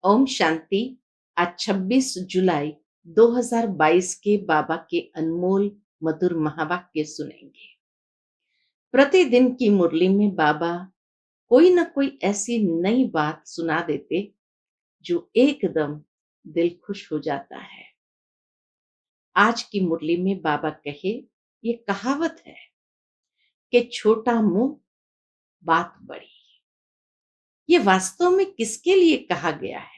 ओम शांति। आज 26 जुलाई 2022 के बाबा के अनमोल मधुर महावाक्य सुनेंगे। प्रतिदिन की मुरली में बाबा कोई न कोई ऐसी नई बात सुना देते जो एकदम दिल खुश हो जाता है। आज की मुरली में बाबा कहे, ये कहावत है कि छोटा मुंह बात बड़ी। ये वास्तव में किसके लिए कहा गया है?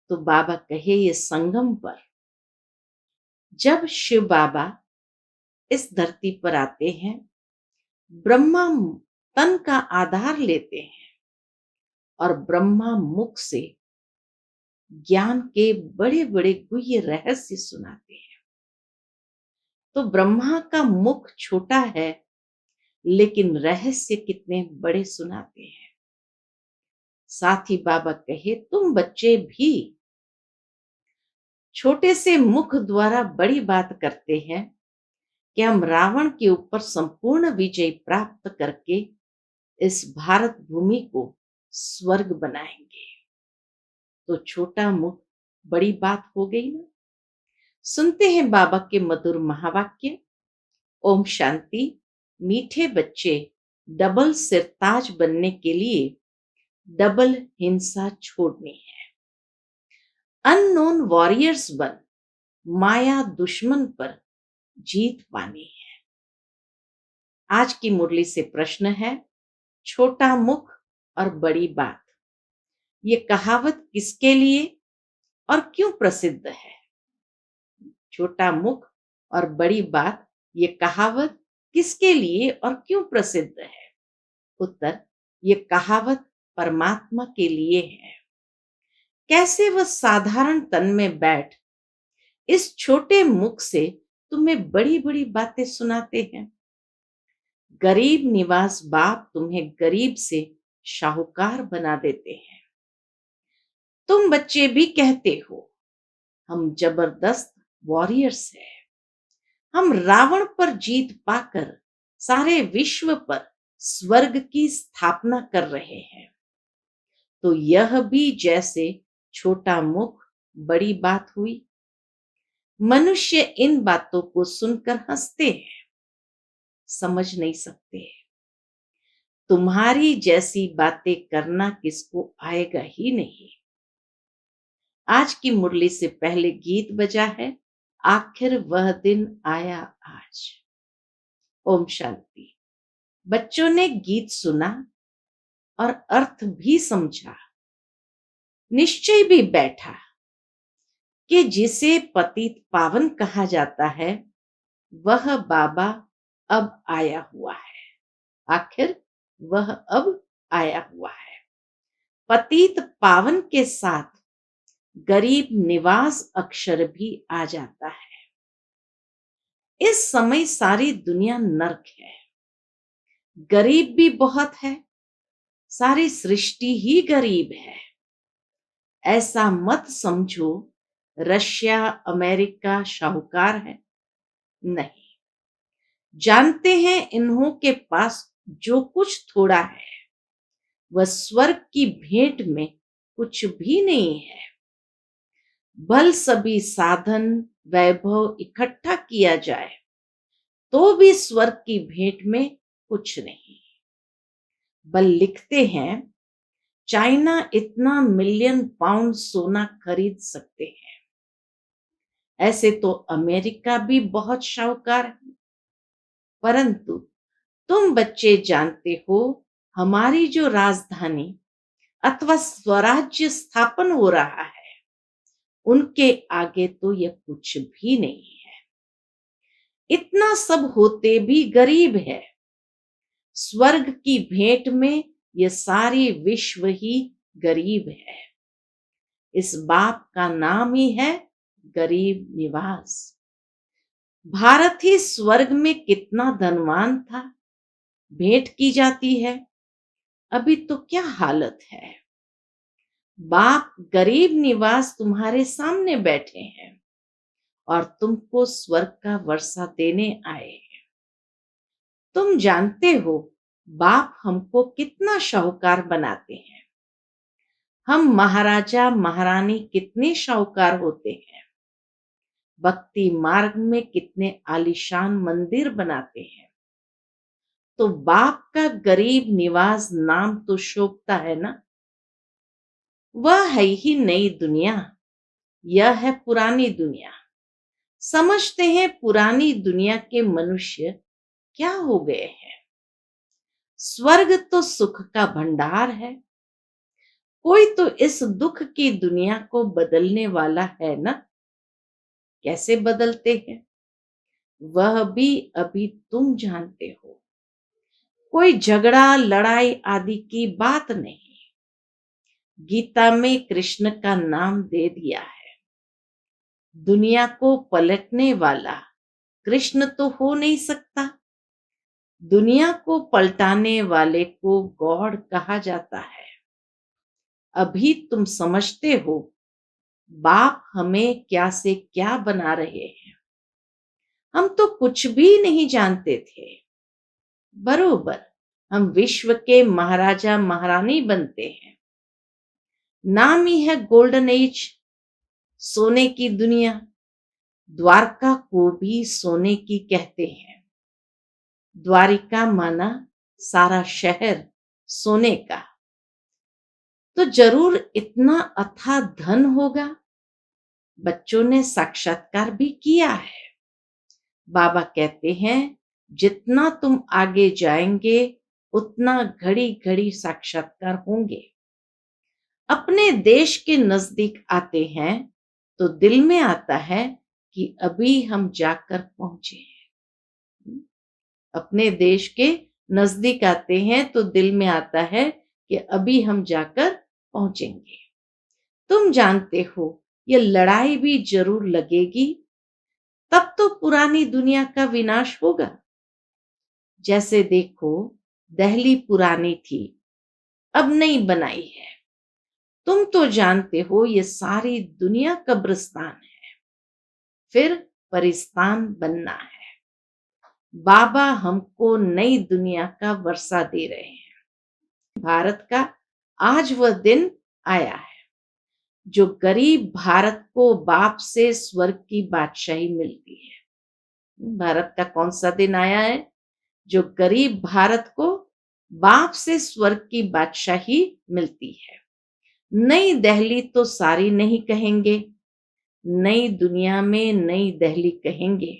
तो बाबा कहे, ये संगम पर जब शिव बाबा इस धरती पर आते हैं, ब्रह्मा तन का आधार लेते हैं और ब्रह्मा मुख से ज्ञान के बड़े बड़े गुह्य रहस्य सुनाते हैं। तो ब्रह्मा का मुख छोटा है, लेकिन रहस्य कितने बड़े सुनाते हैं। साथ ही बाबा कहे, तुम बच्चे भी छोटे से मुख द्वारा बड़ी बात करते हैं कि हम रावण के ऊपर संपूर्ण विजय प्राप्त करके इस भारत भूमि को स्वर्ग बनाएंगे। तो छोटा मुख बड़ी बात हो गई ना। सुनते हैं बाबा के मधुर महावाक्य। ओम शांति। मीठे बच्चे डबल सिरताज बनने के लिए डबल हिंसा छोड़नी है। अननोन वॉरियर्स बन माया दुश्मन पर जीत पानी है। आज की मुरली से प्रश्न है, छोटा मुख और बड़ी बात, ये कहावत किसके लिए और क्यों प्रसिद्ध है? छोटा मुख और बड़ी बात, ये कहावत किसके लिए और क्यों प्रसिद्ध है? उत्तर, ये कहावत परमात्मा के लिए है। कैसे वह साधारण तन में बैठ इस छोटे मुख से तुम्हें बड़ी बड़ी बातें सुनाते हैं। गरीब निवास बाप तुम्हें गरीब से शाहूकार बना देते हैं। तुम बच्चे भी कहते हो, हम जबरदस्त वॉरियर्स हैं। हम रावण पर जीत पाकर सारे विश्व पर स्वर्ग की स्थापना कर रहे हैं। तो यह भी जैसे छोटा मुख बड़ी बात हुई। मनुष्य इन बातों को सुनकर हंसते हैं, समझ नहीं सकते। तुम्हारी जैसी बातें करना किसको आएगा ही नहीं। आज की मुरली से पहले गीत बजा है, आखिर वह दिन आया आज। ओम शांति। बच्चों ने गीत सुना और अर्थ भी समझा। निश्चय भी बैठा कि जिसे पतित पावन कहा जाता है, वह बाबा अब आया हुआ है। आखिर वह अब आया हुआ है। पतित पावन के साथ गरीब निवास अक्षर भी आ जाता है। इस समय सारी दुनिया नर्क है। गरीब भी बहुत है, सारी सृष्टि ही गरीब है। ऐसा मत समझो रशिया अमेरिका शाहूकार है। नहीं, जानते हैं इन्हों के पास जो कुछ थोड़ा है वह स्वर्ग की भेंट में कुछ भी नहीं है। भल सभी साधन वैभव इकट्ठा किया जाए तो भी स्वर्ग की भेंट में कुछ नहीं। बल लिखते हैं, चाइना इतना मिलियन पाउंड सोना खरीद सकते हैं। ऐसे तो अमेरिका भी बहुत शाहूकार है। परंतु तुम बच्चे जानते हो, हमारी जो राजधानी अथवा स्वराज्य स्थापन हो रहा है, उनके आगे तो यह कुछ भी नहीं है। इतना सब होते भी गरीब है। स्वर्ग की भेंट में यह सारी विश्व ही गरीब है। इस बाप का नाम ही है गरीब निवास। भारत ही स्वर्ग में कितना धनवान था, भेंट की जाती है। अभी तो क्या हालत है। बाप गरीब निवास तुम्हारे सामने बैठे हैं और तुमको स्वर्ग का वर्षा देने आए हैं। तुम जानते हो बाप हमको कितना शाहूकार बनाते हैं। हम महाराजा महारानी कितने शाहूकार होते हैं, भक्ति मार्ग में कितने आलीशान मंदिर बनाते हैं, तो बाप का गरीब निवास नाम तो शोभता है ना। वह है ही नई दुनिया, यह है पुरानी दुनिया। समझते हैं पुरानी दुनिया के मनुष्य क्या हो गए हैं। स्वर्ग तो सुख का भंडार है, कोई तो इस दुख की दुनिया को बदलने वाला है ना। कैसे बदलते हैं वह भी अभी तुम जानते हो। कोई झगड़ा लड़ाई आदि की बात नहीं। गीता में कृष्ण का नाम दे दिया है। दुनिया को पलटने वाला कृष्ण तो हो नहीं सकता। दुनिया को पलटाने वाले को गॉड कहा जाता है। अभी तुम समझते हो बाप हमें क्या से क्या बना रहे हैं। हम तो कुछ भी नहीं जानते थे। बरोबर हम विश्व के महाराजा महारानी बनते हैं। नाम ही है गोल्डन एज, सोने की दुनिया। द्वारका को भी सोने की कहते हैं। द्वारिका माना सारा शहर सोने का। तो जरूर इतना अथाह धन होगा। बच्चों ने साक्षात्कार भी किया है। बाबा कहते हैं जितना तुम आगे जाएंगे उतना घड़ी घड़ी साक्षात्कार होंगे। अपने देश के नजदीक आते हैं तो दिल में आता है कि अभी हम जाकर पहुंचे हैं। अपने देश के नजदीक आते हैं तो दिल में आता है कि अभी हम जाकर पहुंचेंगे। तुम जानते हो ये लड़ाई भी जरूर लगेगी, तब तो पुरानी दुनिया का विनाश होगा। जैसे देखो दिल्ली पुरानी थी, अब नई बनाई है। तुम तो जानते हो ये सारी दुनिया कब्रिस्तान है, फिर परिस्तान बनना है। बाबा हमको नई दुनिया का वर्षा दे रहे हैं। भारत का आज वह दिन आया है जो गरीब भारत को बाप से स्वर्ग की बादशाही मिलती है। भारत का कौन सा दिन आया है जो गरीब भारत को बाप से स्वर्ग की बादशाही मिलती है। नई दिल्ली तो सारी नहीं कहेंगे, नई दुनिया में नई दिल्ली कहेंगे।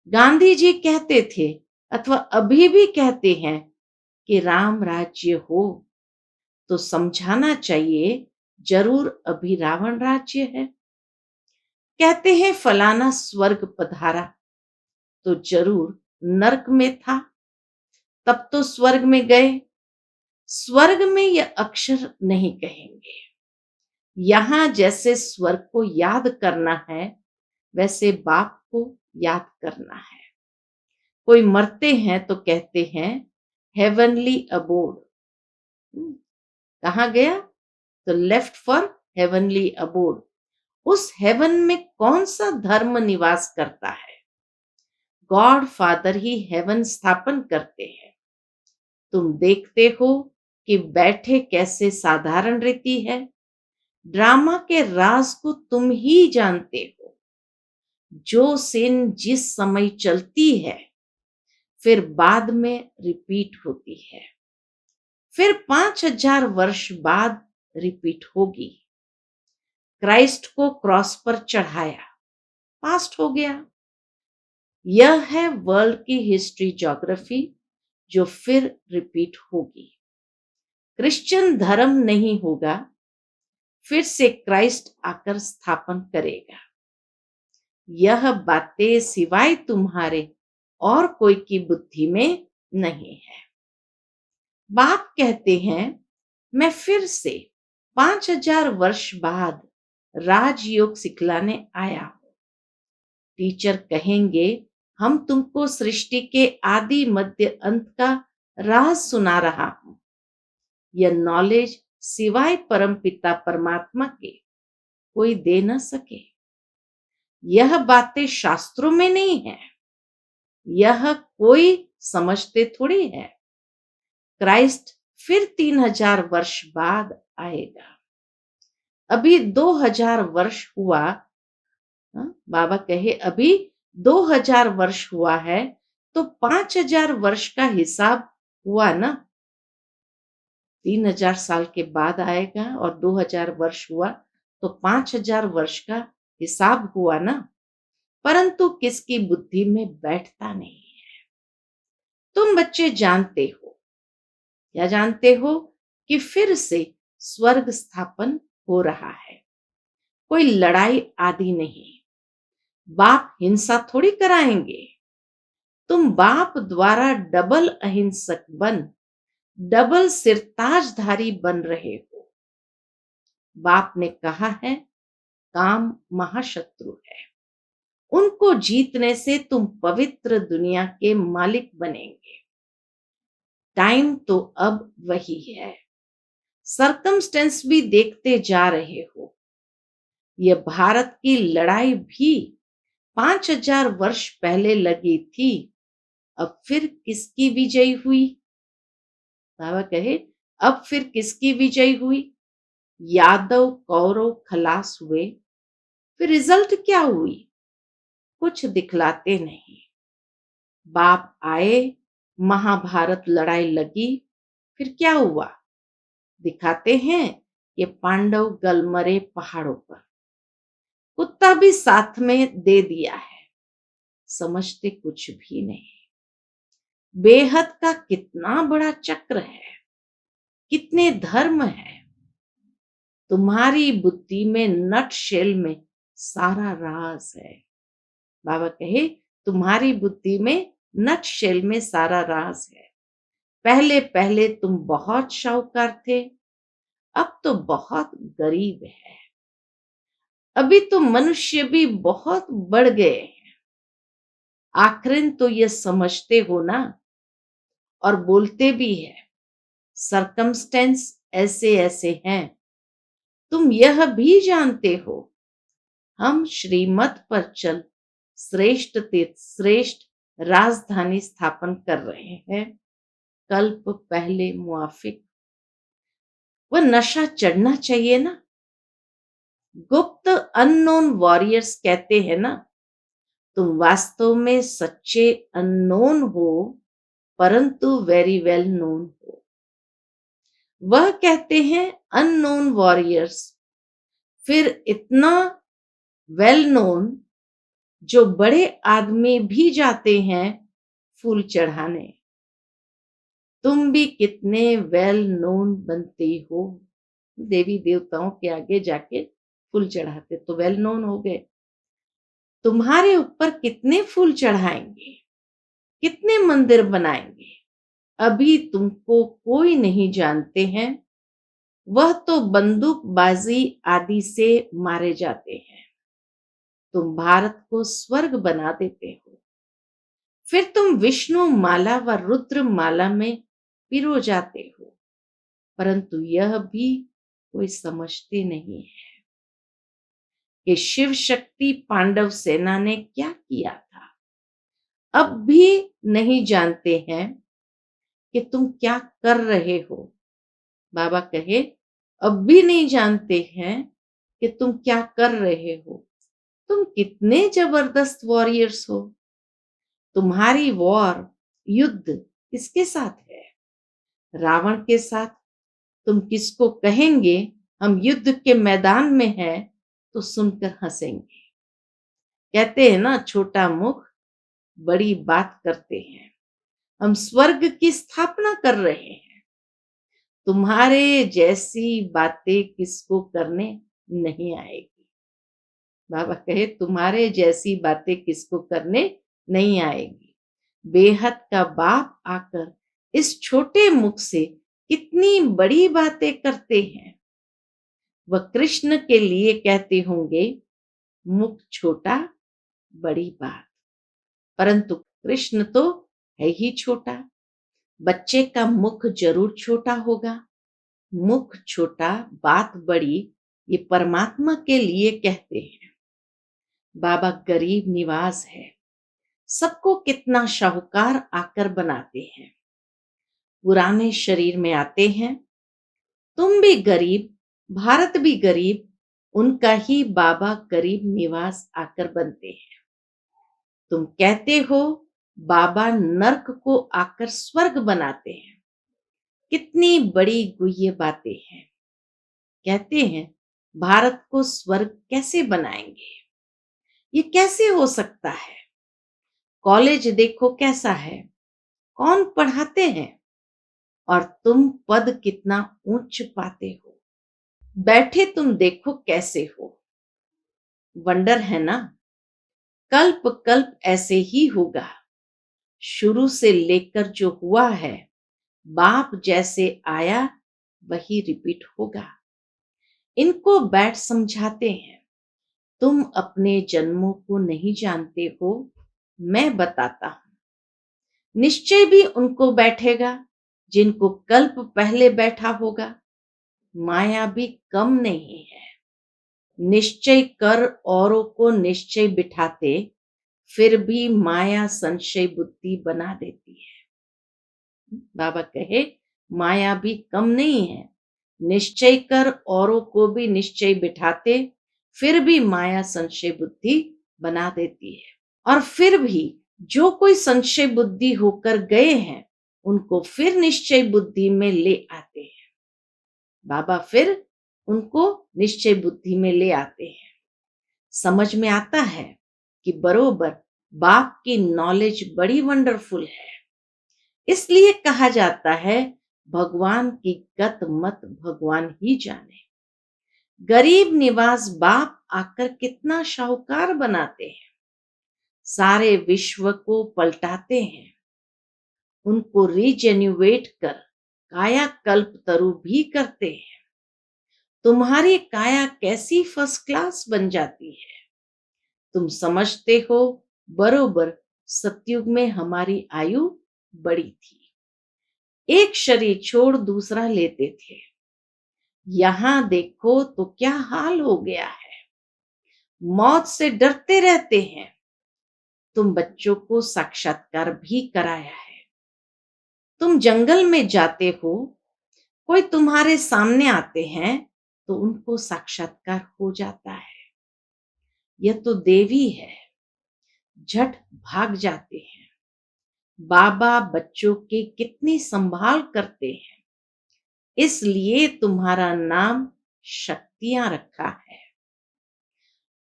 गांधी जी कहते थे अथवा अभी भी कहते हैं कि राम राज्य हो, तो समझाना चाहिए जरूर अभी रावण राज्य है। कहते हैं फलाना स्वर्ग पधारा, तो जरूर नरक में था, तब तो स्वर्ग में गए। स्वर्ग में यह अक्षर नहीं कहेंगे। यहां जैसे स्वर्ग को याद करना है वैसे बाप को याद करना है। कोई मरते हैं तो कहते हैं हेवनली अबोर्ड। कहाँ गया तो लेफ्ट फॉर हेवनली अबोर्ड। उस हेवन में कौन सा धर्म निवास करता है। गॉड फादर ही हेवन स्थापन करते हैं। तुम देखते हो कि बैठे कैसे साधारण रीति है। ड्रामा के राज को तुम ही जानते हो। जो सीन जिस समय चलती है फिर बाद में रिपीट होती है, फिर 5000 वर्ष बाद रिपीट होगी। क्राइस्ट को क्रॉस पर चढ़ाया, पास्ट हो गया। यह है वर्ल्ड की हिस्ट्री ज्योग्राफी जो फिर रिपीट होगी। क्रिश्चियन धर्म नहीं होगा, फिर से क्राइस्ट आकर स्थापन करेगा। यह बातें सिवाय तुम्हारे और कोई की बुद्धि में नहीं है। बाप कहते हैं मैं फिर से 5000 वर्ष बाद राजयोग सिखलाने आया हूं। टीचर कहेंगे हम तुमको सृष्टि के आदि मध्य अंत का राज सुना रहा हूं। यह नॉलेज सिवाय परमपिता परमात्मा के कोई दे न सके। यह बातें शास्त्रों में नहीं है, यह कोई समझते थोड़ी है। क्राइस्ट फिर 3000 वर्ष बाद आएगा। अभी 2000 वर्ष हुआ। बाबा कहे अभी 2000 वर्ष हुआ है, तो 5000 वर्ष का हिसाब हुआ ना। 3000 साल के बाद आएगा और 2000 वर्ष हुआ, तो 5000 वर्ष का हिसाब हुआ ना। परंतु किसकी बुद्धि में बैठता नहीं है। तुम बच्चे जानते हो, क्या जानते हो, कि फिर से स्वर्ग स्थापन हो रहा है। कोई लड़ाई आदि नहीं। बाप हिंसा थोड़ी कराएंगे। तुम बाप द्वारा डबल अहिंसक बन डबल सिरताजधारी बन रहे हो। बाप ने कहा है काम महाशत्रु है। उनको जीतने से तुम पवित्र दुनिया के मालिक बनेंगे। टाइम तो अब वही है। सरकमस्टेंस भी देखते जा रहे हो। यह भारत की लड़ाई भी 5000 वर्ष पहले लगी थी। अब फिर किसकी विजय हुई। बाबा कहे अब फिर किसकी विजय हुई। यादव कौरव खलास हुए। फिर रिजल्ट क्या हुई। कुछ दिखलाते नहीं। बाप आए, महाभारत लड़ाई लगी, फिर क्या हुआ। दिखाते हैं कि पांडव गलमरे पहाड़ों पर। कुत्ता भी साथ में दे दिया है। समझते कुछ भी नहीं। बेहद का कितना बड़ा चक्र है, कितने धर्म है। तुम्हारी बुद्धि में नट शेल में सारा राज है। बाबा कहे तुम्हारी बुद्धि में नट शेल में सारा राज है। पहले पहले तुम बहुत शाहूकार थे, अब तो बहुत गरीब है। अभी तो मनुष्य भी बहुत बढ़ गए हैं। आखिरन तो ये समझते हो ना, और बोलते भी है सरकमस्टेंस ऐसे ऐसे हैं। तुम यह भी जानते हो हम श्रीमत पर चल श्रेष्ठ तीर्थ श्रेष्ठ राजधानी स्थापन कर रहे हैं। कल्प पहले मुआफिक वह नशा चढ़ना चाहिए ना। गुप्त अननोन वॉरियर्स कहते हैं ना, तुम वास्तव में सच्चे अननोन हो, परंतु वेरी वेल नोन हो। वह कहते हैं अननोन वॉरियर्स, फिर इतना वेल नोन जो बड़े आदमी भी जाते हैं फूल चढ़ाने। तुम भी कितने वेल नोन बनते हो। देवी देवताओं के आगे जाके फूल चढ़ाते तो वेल नोन हो गए। तुम्हारे ऊपर कितने फूल चढ़ाएंगे, कितने मंदिर बनाएंगे, अभी तुमको कोई नहीं जानते हैं। वह तो बंदूकबाजी आदि से मारे जाते हैं। तुम भारत को स्वर्ग बना देते हो। फिर तुम विष्णु माला व रुद्र माला में पिरो जाते हो। परंतु यह भी कोई समझते नहीं है कि शिव शक्ति पांडव सेना ने क्या किया था। अब भी नहीं जानते हैं कि तुम क्या कर रहे हो। बाबा कहे अब भी नहीं जानते हैं कि तुम क्या कर रहे हो। तुम कितने जबरदस्त वॉरियर्स हो। तुम्हारी वॉर युद्ध किसके साथ है। रावण के साथ। तुम किसको कहेंगे हम युद्ध के मैदान में हैं, तो सुनकर हंसेंगे। कहते हैं ना छोटा मुख बड़ी बात करते हैं। हम स्वर्ग की स्थापना कर रहे हैं। तुम्हारे जैसी बातें किसको करने नहीं आएगी। बाबा कहे तुम्हारे जैसी बातें किसको करने नहीं आएगी। बेहद का बाप आकर इस छोटे मुख से कितनी बड़ी बातें करते हैं। वह कृष्ण के लिए कहते होंगे मुख छोटा बड़ी बात, परंतु कृष्ण तो है ही छोटा। बच्चे का मुख जरूर छोटा होगा। मुख छोटा बात बड़ी, ये परमात्मा के लिए कहते हैं। बाबा गरीब निवाज है। सबको कितना शाहूकार आकर बनाते हैं। पुराने शरीर में आते हैं। तुम भी गरीब, भारत भी गरीब, उनका ही बाबा गरीब निवास आकर बनते हैं। तुम कहते हो बाबा नर्क को आकर स्वर्ग बनाते हैं। कितनी बड़ी गुह्य बातें हैं। कहते हैं भारत को स्वर्ग कैसे बनाएंगे? ये कैसे हो सकता है? कॉलेज देखो कैसा है, कौन पढ़ाते हैं, और तुम पद कितना ऊंच पाते हो। बैठे तुम देखो कैसे हो। वंडर है ना? कल्प कल्प ऐसे ही होगा। शुरू से लेकर जो हुआ है, बाप जैसे आया वही रिपीट होगा। इनको बैठ समझाते हैं। तुम अपने जन्मों को नहीं जानते हो, मैं बताता हूं। निश्चय भी उनको बैठेगा जिनको कल्प पहले बैठा होगा। माया भी कम नहीं है। निश्चय कर औरों को निश्चय बिठाते, फिर भी माया संशय बुद्धि बना देती है। बाबा कहे माया भी कम नहीं है। निश्चय कर औरों को भी निश्चय बिठाते, फिर भी माया संशय बुद्धि बना देती है। और फिर भी जो कोई संशय बुद्धि होकर गए हैं, उनको फिर निश्चय बुद्धि में ले आते हैं। बाबा फिर उनको निश्चय बुद्धि में ले आते हैं। समझ में आता है कि बरोबर बाप की नॉलेज बड़ी वंडरफुल है। इसलिए कहा जाता है भगवान की गत मत भगवान ही जाने। गरीब निवास बाप आकर कितना शाहूकार बनाते हैं। सारे विश्व को पलटाते हैं। उनको रीजेन्युएट कर काया कल्प तरु भी करते हैं। तुम्हारी काया कैसी फर्स्ट क्लास बन जाती है। तुम समझते हो बरोबर सतयुग में हमारी आयु बड़ी थी। एक शरीर छोड़ दूसरा लेते थे। यहां देखो तो क्या हाल हो गया है। मौत से डरते रहते हैं। तुम बच्चों को साक्षात्कार भी कराया है। तुम जंगल में जाते हो, कोई तुम्हारे सामने आते हैं तो उनको साक्षात्कार हो जाता है। यह तो देवी है। झट भाग जाते हैं। बाबा बच्चों की कितनी संभाल करते हैं। इसलिए तुम्हारा नाम शक्तियां रखा है।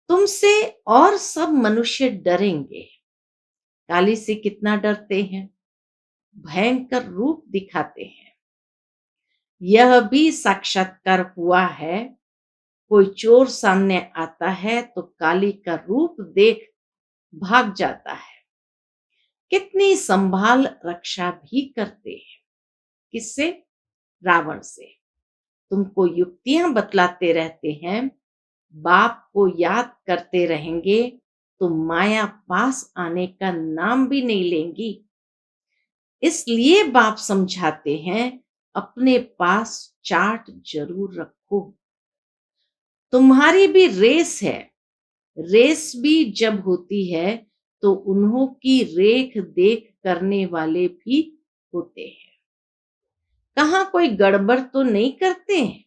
तुमसे और सब मनुष्य डरेंगे। काली से कितना डरते हैं। भयंकर रूप दिखाते हैं। यह भी साक्षात्कार हुआ है। कोई चोर सामने आता है तो काली का रूप देख भाग जाता है। कितनी संभाल रक्षा भी करते हैं। किससे? रावण से। तुमको युक्तियां बतलाते रहते हैं। बाप को याद करते रहेंगे तो माया पास आने का नाम भी नहीं लेंगी। इसलिए बाप समझाते हैं अपने पास चार्ट जरूर रखो। तुम्हारी भी रेस है। रेस भी जब होती है तो उन्हों की रेख देख करने वाले भी होते हैं। कहाँ कोई गड़बड़ तो नहीं करते हैं।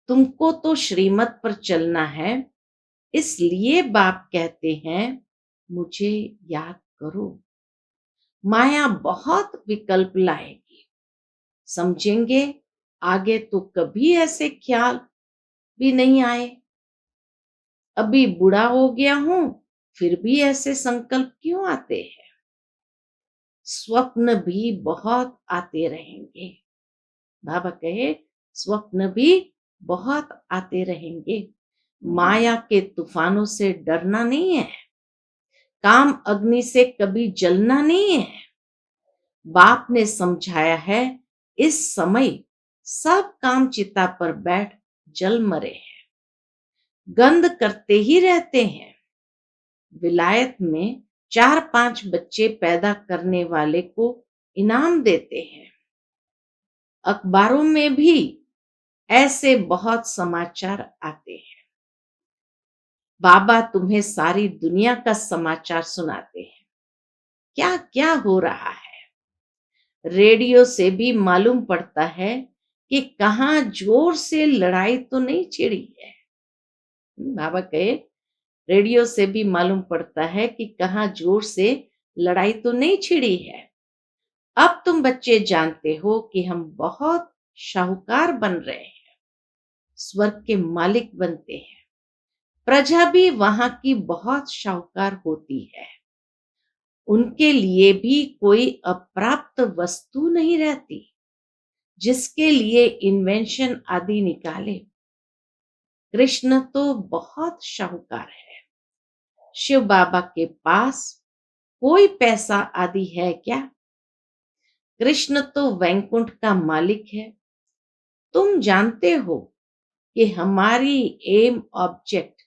तुमको तो श्रीमत पर चलना है। इसलिए बाप कहते हैं मुझे याद करो। माया बहुत विकल्प लाएगी। समझेंगे आगे तो कभी ऐसे ख्याल भी नहीं आए। अभी बूढ़ा हो गया हूं, फिर भी ऐसे संकल्प क्यों आते हैं। स्वप्न भी बहुत आते रहेंगे। बाबा कहे स्वप्न भी बहुत आते रहेंगे। माया के तूफानों से डरना नहीं है। काम अग्नि से कभी जलना नहीं है। बाप ने समझाया है इस समय सब काम चिता पर बैठ जल मरे हैं। गंध करते ही रहते हैं। विलायत में 4-5 बच्चे पैदा करने वाले को इनाम देते हैं। अखबारों में भी ऐसे बहुत समाचार आते हैं। बाबा तुम्हें सारी दुनिया का समाचार सुनाते हैं। क्या क्या हो रहा है। रेडियो से भी मालूम पड़ता है कि कहाँ जोर से लड़ाई तो नहीं छिड़ी है। बाबा कहे, रेडियो से भी मालूम पड़ता है कि कहाँ जोर से लड़ाई तो नहीं छिड़ी है। अब तुम बच्चे जानते हो कि हम बहुत शाहूकार बन रहे हैं, स्वर्ग के मालिक बनते हैं। प्रजा भी वहां की बहुत शाहूकार होती है। उनके लिए भी कोई अप्राप्त वस्तु नहीं रहती जिसके लिए इन्वेंशन आदि निकाले। कृष्ण तो बहुत शाहूकार है। शिव बाबा के पास कोई पैसा आदि है क्या? कृष्ण तो वैकुंठ का मालिक है। तुम जानते हो कि हमारी एम ऑब्जेक्ट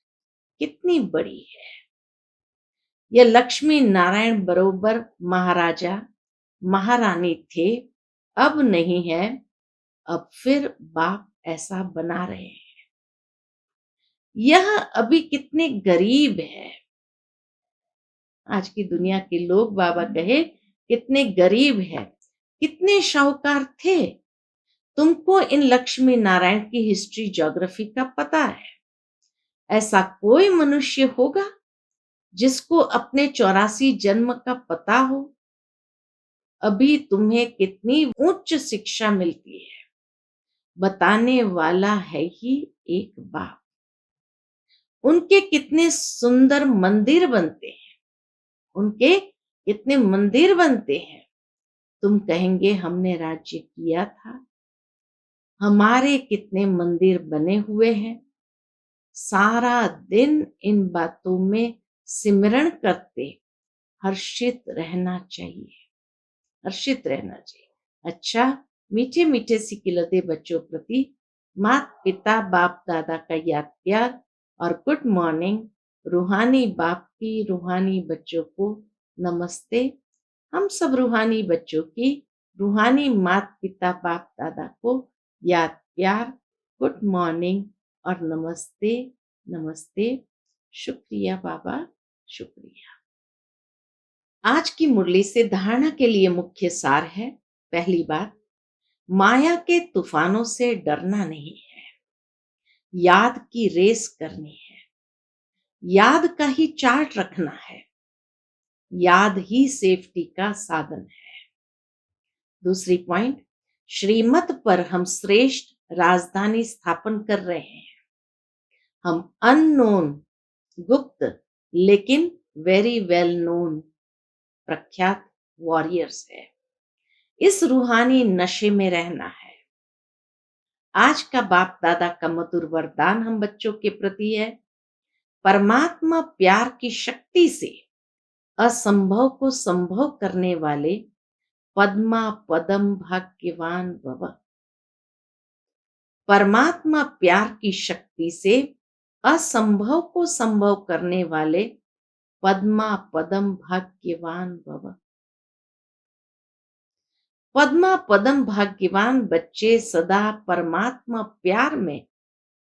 कितनी बड़ी है। यह लक्ष्मी नारायण बरोबर महाराजा महारानी थे, अब नहीं है। अब फिर बाप ऐसा बना रहे हैं। यह अभी कितने गरीब है। आज की दुनिया के लोग बाबा कहे कितने गरीब है, कितने शाहूकार थे। तुमको इन लक्ष्मी नारायण की हिस्ट्री ज्योग्राफी का पता है। ऐसा कोई मनुष्य होगा जिसको अपने 84 जन्म का पता हो? अभी तुम्हें कितनी उच्च शिक्षा मिलती है, बताने वाला है ही एक बाप। उनके कितने सुंदर मंदिर बनते हैं, उनके कितने मंदिर बनते हैं। तुम कहेंगे हमने राज्य किया था, हमारे कितने मंदिर बने हुए हैं। सारा दिन इन बातों में सिमरण करते हर्षित रहना चाहिए, हर्षित रहना चाहिए। अच्छा, मीठे मीठे सिकिलते बच्चों प्रति माता पिता बाप दादा का याद प्यार और गुड मॉर्निंग। रूहानी बाप की रूहानी बच्चों को नमस्ते। हम सब रूहानी बच्चों की रूहानी माता पिता बाप दादा को याद प्यार, गुड मॉर्निंग और नमस्ते नमस्ते। शुक्रिया बाबा, शुक्रिया। आज की मुरली से धारणा के लिए मुख्य सार है। पहली बात, माया के तूफानों से डरना नहीं है, याद की रेस करनी है। याद का ही चार्ट रखना है, याद ही सेफ्टी का साधन है। दूसरी पॉइंट, श्रीमत पर हम श्रेष्ठ राजधानी स्थापन कर रहे हैं। हम अननोन, गुप्त लेकिन वेरी वेल नोन प्रख्यात वॉरियर्स है। इस रूहानी नशे में रहना है। आज का बाप दादा का मधुर वरदान हम बच्चों के प्रति है। परमात्मा प्यार की शक्ति से असंभव को संभव करने वाले पद्मा पदम भाग्यवान भव। परमात्मा प्यार की शक्ति से असंभव को संभव करने वाले पद्मा पदम भाग्यवान भव। पद्मा पदम भाग्यवान बच्चे सदा परमात्मा प्यार में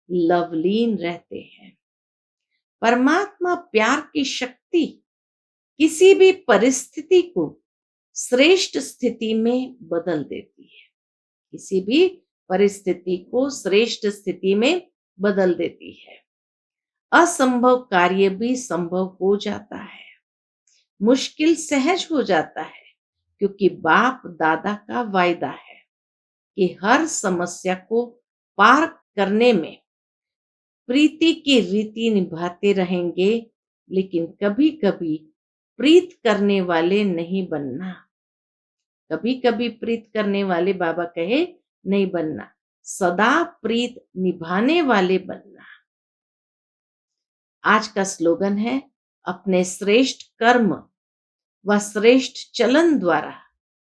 लवलीन रहते हैं। परमात्मा प्यार की शक्ति किसी भी परिस्थिति को श्रेष्ठ स्थिति में बदल देती है, किसी भी परिस्थिति को श्रेष्ठ स्थिति में बदल देती है। असंभव कार्य भी संभव हो जाता है, मुश्किल सहज हो जाता है, क्योंकि बाप दादा का वायदा है कि हर समस्या को पार करने में प्रीति की रीति निभाते रहेंगे, लेकिन कभी कभी प्रीत करने वाले नहीं बनना। कभी कभी प्रीत करने वाले बाबा कहे नहीं बनना, सदा प्रीत निभाने वाले बनना। आज का स्लोगन है, अपने श्रेष्ठ कर्म व श्रेष्ठ चलन द्वारा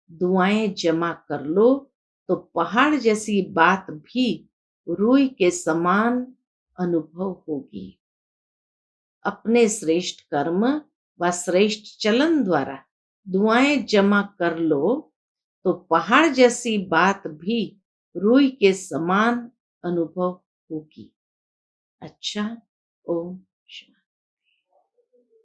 दुआएं जमा कर लो तो पहाड़ जैसी बात भी रूई के समान अनुभव होगी। अपने श्रेष्ठ कर्म व श्रेष्ठ चलन द्वारा दुआएं जमा कर लो तो पहाड़ जैसी बात भी रूई के समान अनुभव होगी। अच्छा, ओम